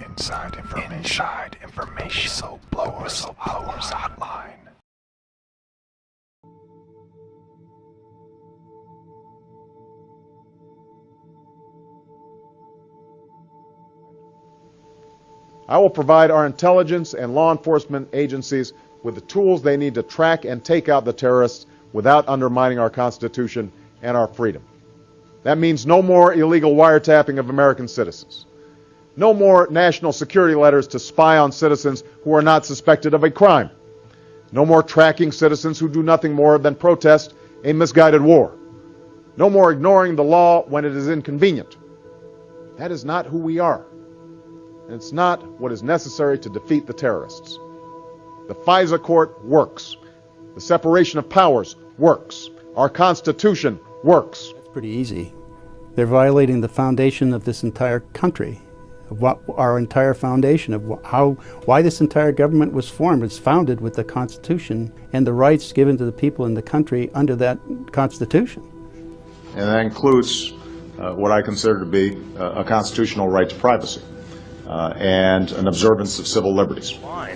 Inside information. Whistleblowers hotline. I will provide our intelligence and law enforcement agencies with the tools they need to track and take out the terrorists without undermining our Constitution and our freedom. That means no more illegal wiretapping of American citizens. No more national security letters to spy on citizens who are not suspected of a crime. No more tracking citizens who do nothing more than protest a misguided war. No more ignoring the law when it is inconvenient. That is not who we are. And it's not what is necessary to defeat the terrorists. The FISA court works. The separation of powers works. Our Constitution works. It's pretty easy. They're violating the foundation of this entire country, of our entire foundation of why this entire government was formed. It's founded with the Constitution and the rights given to the people in the country under that Constitution. And that includes what I consider to be a constitutional right to privacy. And an observance of civil liberties.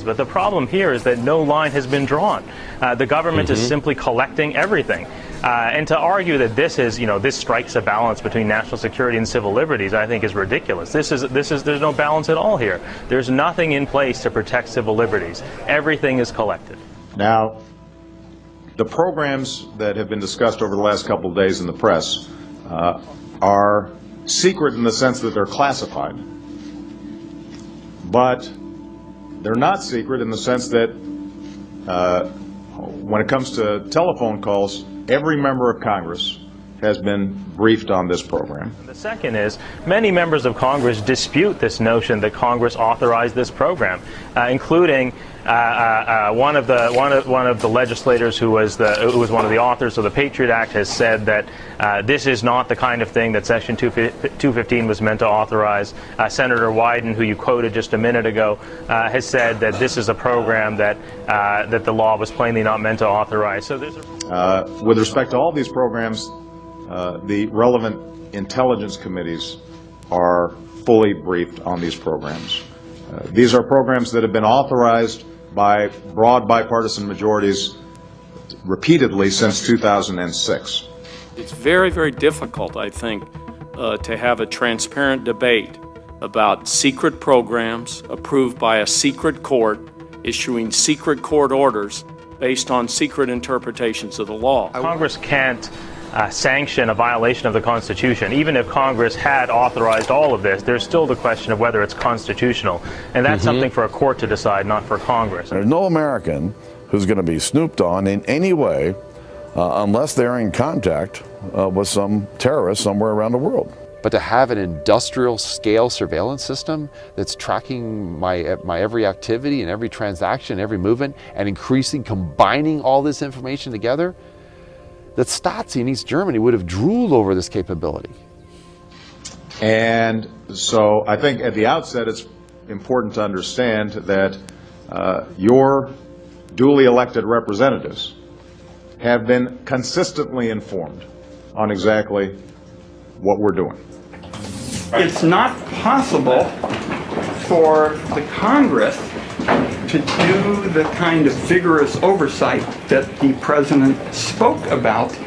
But the problem here is that no line has been drawn. The government is simply collecting everything. And to argue that this strikes a balance between national security and civil liberties, I think is ridiculous. There's no balance at all here. There's nothing in place to protect civil liberties. Everything is collected. Now, the programs that have been discussed over the last couple of days in the press are secret in the sense that they're classified. But they're not secret in the sense that when it comes to telephone calls, every member of Congress has been briefed on this program. The second is many members of Congress dispute this notion that Congress authorized this program, including one of the legislators who was one of the authors of the Patriot Act has said that this is not the kind of thing that Section 215 was meant to authorize. Senator Wyden, who you quoted just a minute ago, has said that this is a program that the law was plainly not meant to authorize. So there's with respect to all these programs, the relevant intelligence committees are fully briefed on these programs. These are programs that have been authorized by broad bipartisan majorities repeatedly since 2006. It's very, very difficult, I think, to have a transparent debate about secret programs approved by a secret court, issuing secret court orders based on secret interpretations of the law. Congress can't sanction a violation of the Constitution. Even if Congress had authorized all of this, there's still the question of whether it's constitutional. And that's something for a court to decide, not for Congress. There's no American who's going to be snooped on in any way unless they're in contact with some terrorist somewhere around the world. But to have an industrial scale surveillance system that's tracking my every activity and every transaction, every movement, and combining all this information together, that Stasi in East Germany would have drooled over this capability. And so I think at the outset it's important to understand that your duly elected representatives have been consistently informed on exactly what we're doing. It's not possible for the Congress to do the kind of vigorous oversight that the President spoke about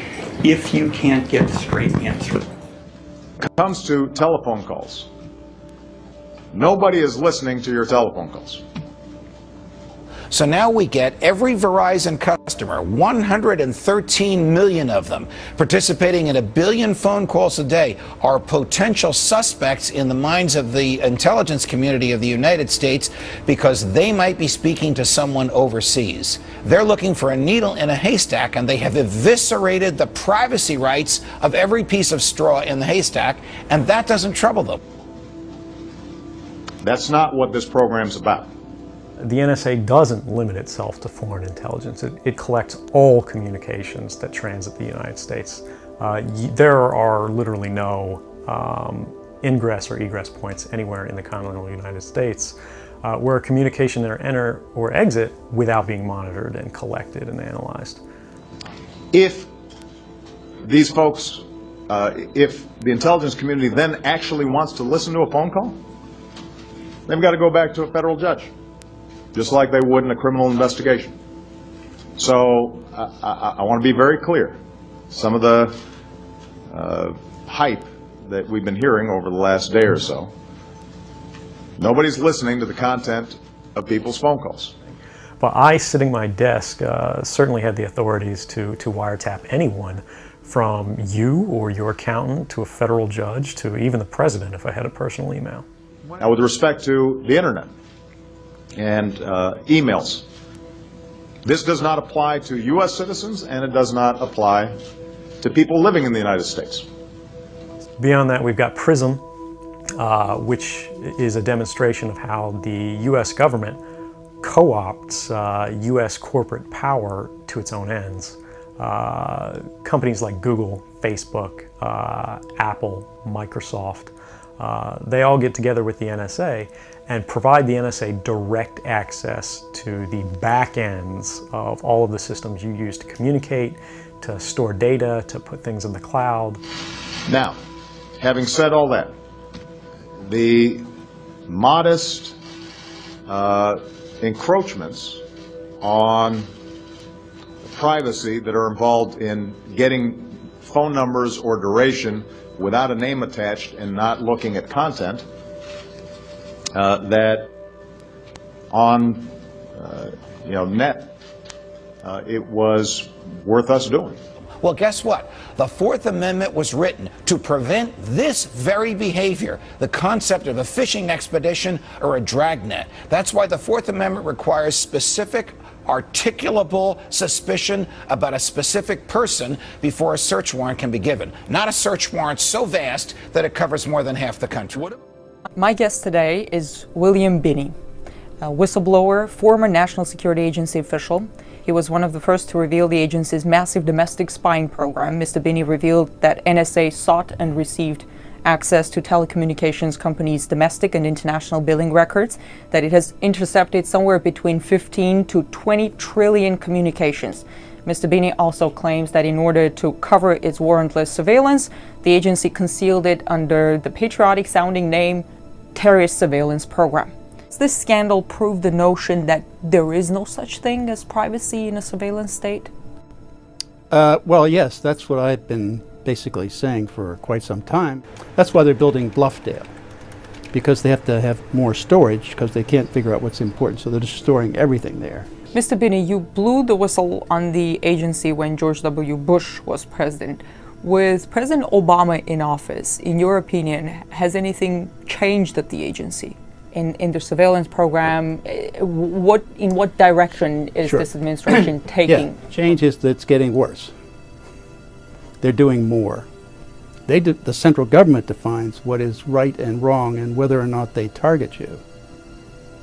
if you can't get straight answers. When it comes to telephone calls, nobody is listening to your telephone calls. So now we get every Verizon customer, 113 million of them, participating in 1 billion phone calls a day, are potential suspects in the minds of the intelligence community of the United States because they might be speaking to someone overseas. They're looking for a needle in a haystack, and they have eviscerated the privacy rights of every piece of straw in the haystack, and that doesn't trouble them. That's not what this program's about. The NSA doesn't limit itself to foreign intelligence. It collects all communications that transit the United States. There are literally no ingress or egress points anywhere in the continental United States where a communication can enter or exit without being monitored and collected and analyzed. If these folks, if the intelligence community then actually wants to listen to a phone call, they've got to go back to a federal judge, just like they would in a criminal investigation. So I want to be very clear. Some of the hype that we've been hearing over the last day or so, nobody's listening to the content of people's phone calls. But I, sitting at my desk, certainly had the authorities to wiretap anyone, from you or your accountant to a federal judge to even the president if I had a personal email. Now, with respect to the internet and emails, this does not apply to U.S. citizens, and it does not apply to people living in the United States. Beyond that, we've got PRISM, which is a demonstration of how the U.S. government co-opts U.S. corporate power to its own ends. Companies like Google, Facebook, Apple, Microsoft, they all get together with the NSA and provide the NSA direct access to the back ends of all of the systems you use to communicate, to store data, to put things in the cloud. Now, having said all that, the modest encroachments on privacy that are involved in getting phone numbers or duration without a name attached and not looking at content, that on net, it was worth us doing. Well, guess what? The Fourth Amendment was written to prevent this very behavior, the concept of a fishing expedition or a dragnet. That's why the Fourth Amendment requires specific, articulable suspicion about a specific person before a search warrant can be given. Not a search warrant so vast that it covers more than half the country. My guest today is William Binney, a whistleblower, former National Security Agency official. He was one of the first to reveal the agency's massive domestic spying program. Mr. Binney revealed that NSA sought and received access to telecommunications companies' domestic and international billing records, that it has intercepted somewhere between 15 to 20 trillion communications. Mr. Binney also claims that in order to cover its warrantless surveillance, the agency concealed it under the patriotic-sounding name Terrorist Surveillance Program. Does this scandal prove the notion that there is no such thing as privacy in a surveillance state? Well, yes, that's what I've been basically saying for quite some time. That's why they're building Bluffdale, because they have to have more storage because they can't figure out what's important, so they're just storing everything there. Mr. Binney, you blew the whistle on the agency when George W. Bush was president. With President Obama in office, in your opinion, has anything changed at the agency? In the surveillance program, in what direction is this administration taking? Yeah, change is that it's getting worse. They're doing more. The central government defines what is right and wrong and whether or not they target you.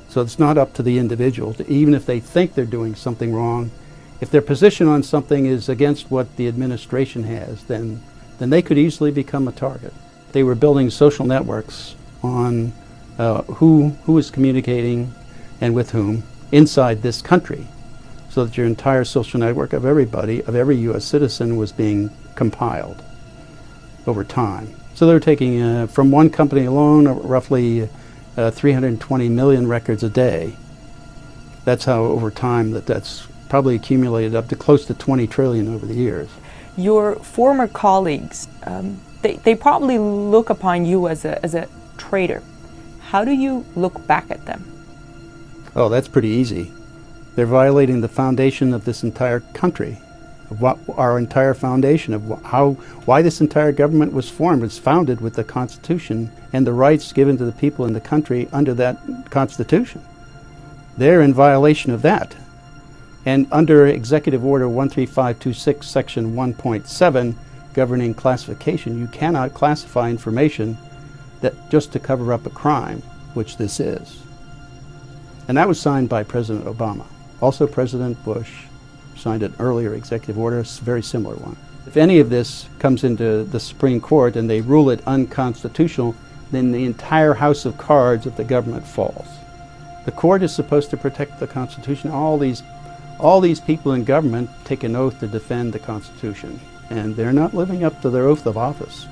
So it's not up to the individual, even if they think they're doing something wrong. If their position on something is against what the administration has, then they could easily become a target. They were building social networks on who is communicating and with whom inside this country, so that your entire social network of everybody, of every U.S. citizen, was being compiled over time. So they're taking from one company alone roughly 320 million records a day. That's how over time that's probably accumulated up to close to 20 trillion over the years. Your former colleagues, they probably look upon you as a traitor. How do you look back at them? Oh, that's pretty easy. They're violating the foundation of this entire country, of our entire foundation of why this entire government was formed. It's founded with the Constitution and the rights given to the people in the country under that Constitution. They're in violation of that. And under Executive Order 13526, Section 1.7, governing classification, you cannot classify information that just to cover up a crime, which this is. And that was signed by President Obama. Also President Bush signed an earlier executive order, a very similar one. If any of this comes into the Supreme Court and they rule it unconstitutional, then the entire house of cards of the government falls. The court is supposed to protect the Constitution. All these people in government take an oath to defend the Constitution, and they're not living up to their oath of office.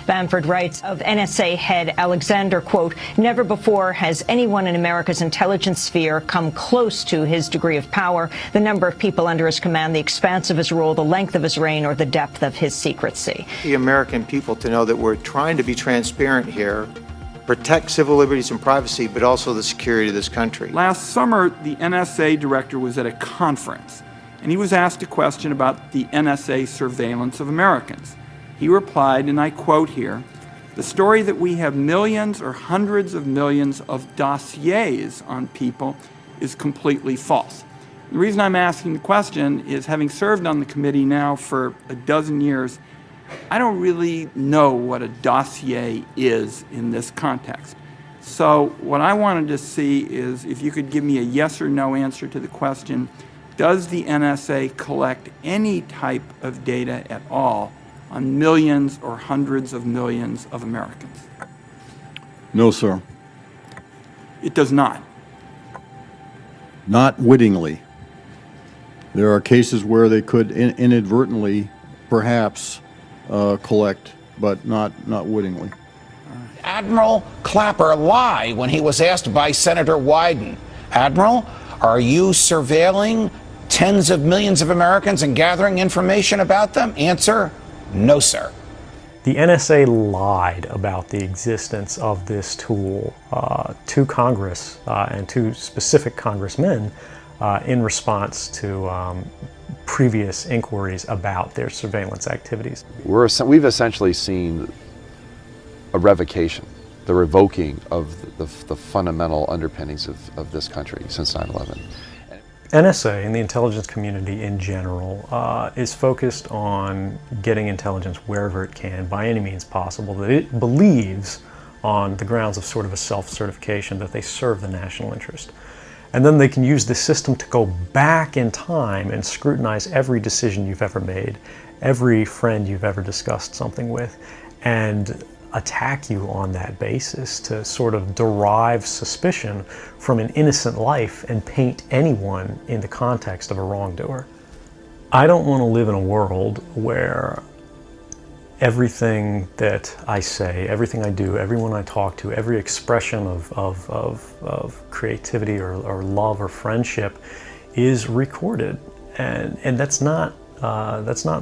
Bamford writes of NSA head Alexander, quote, "Never before has anyone in America's intelligence sphere come close to his degree of power, the number of people under his command, the expanse of his rule, the length of his reign, or the depth of his secrecy." The American people to know that we're trying to be transparent here, protect civil liberties and privacy, but also the security of this country. Last summer, the NSA director was at a conference, and he was asked a question about the NSA surveillance of Americans. He replied, and I quote here, "The story that we have millions or hundreds of millions of dossiers on people is completely false." The reason I'm asking the question is, having served on the committee now for a dozen years, I don't really know what a dossier is in this context. So what I wanted to see is if you could give me a yes or no answer to the question, does the NSA collect any type of data at all on millions or hundreds of millions of Americans? No, sir. It does not. Not wittingly. There are cases where they could inadvertently, perhaps, collect, but not wittingly. Admiral Clapper lied when he was asked by Senator Wyden, "Admiral, are you surveilling tens of millions of Americans and gathering information about them?" Answer, no, sir. The NSA lied about the existence of this tool to Congress and to specific congressmen in response to previous inquiries about their surveillance activities. We've essentially seen a revocation, the revoking of the fundamental underpinnings of this country since 9/11. NSA and the intelligence community in general is focused on getting intelligence wherever it can, by any means possible, that it believes on the grounds of sort of a self-certification that they serve the national interest. And then they can use this system to go back in time and scrutinize every decision you've ever made, every friend you've ever discussed something with, and attack you on that basis to sort of derive suspicion from an innocent life and paint anyone in the context of a wrongdoer. I don't want to live in a world where everything that I say, everything I do, everyone I talk to, every expression of creativity or love or friendship is recorded, and that's not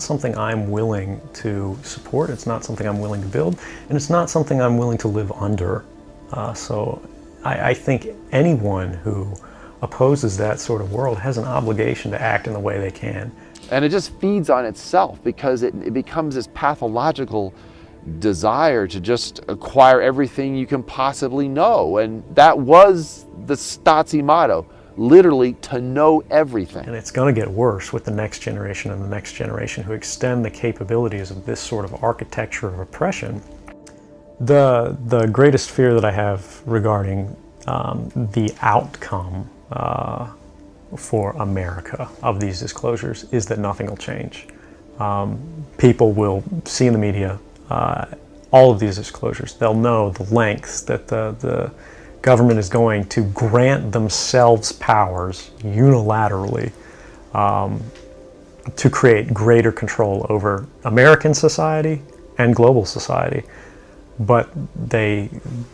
something I'm willing to support. It's not something I'm willing to build, and it's not something I'm willing to live under. So I think anyone who opposes that sort of world has an obligation to act in the way they can. And it just feeds on itself because it becomes this pathological desire to just acquire everything you can possibly know. And that was the Stasi motto, literally to know everything. And it's going to get worse with the next generation and the next generation who extend the capabilities of this sort of architecture of oppression. The greatest fear that I have regarding the outcome for America of these disclosures is that nothing will change. People will see in the media all of these disclosures. They'll know the lengths that the government is going to grant themselves powers unilaterally to create greater control over American society and global society. But they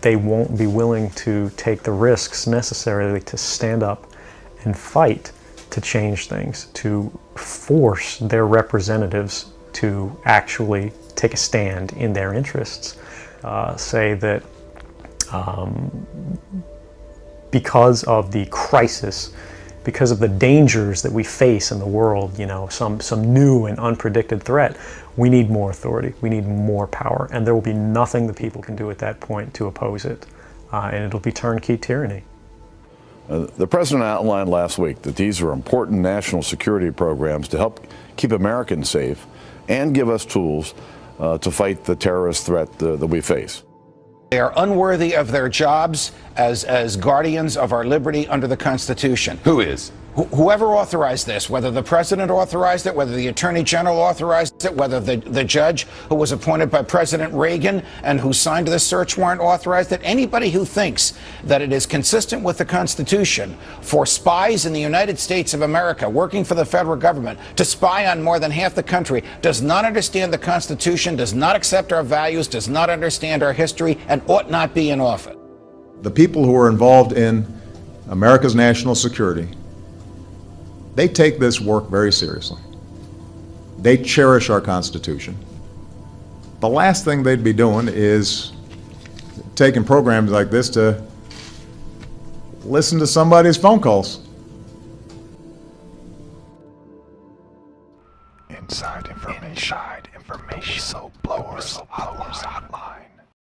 won't be willing to take the risks necessarily to stand up and fight to change things, to force their representatives to actually take a stand in their interests. Say that because of the crisis, because of the dangers that we face in the world, some new and unpredicted threat, we need more authority, we need more power, and there will be nothing the people can do at that point to oppose it, and it'll be turnkey tyranny. The President outlined last week that these are important national security programs to help keep Americans safe and give us tools to fight the terrorist threat that we face. They are unworthy of their jobs as guardians of our liberty under the Constitution. Who is? Whoever authorized this, whether the president authorized it, whether the attorney general authorized it, whether the judge who was appointed by President Reagan and who signed the search warrant authorized it, anybody who thinks that it is consistent with the Constitution for spies in the United States of America working for the federal government to spy on more than half the country does not understand the Constitution, does not accept our values, does not understand our history, and ought not be in office. The people who are involved in America's national security, they take this work very seriously. They cherish our Constitution. The last thing they'd be doing is taking programs like this to listen to somebody's phone calls. Inside information. Whistleblowers hotline.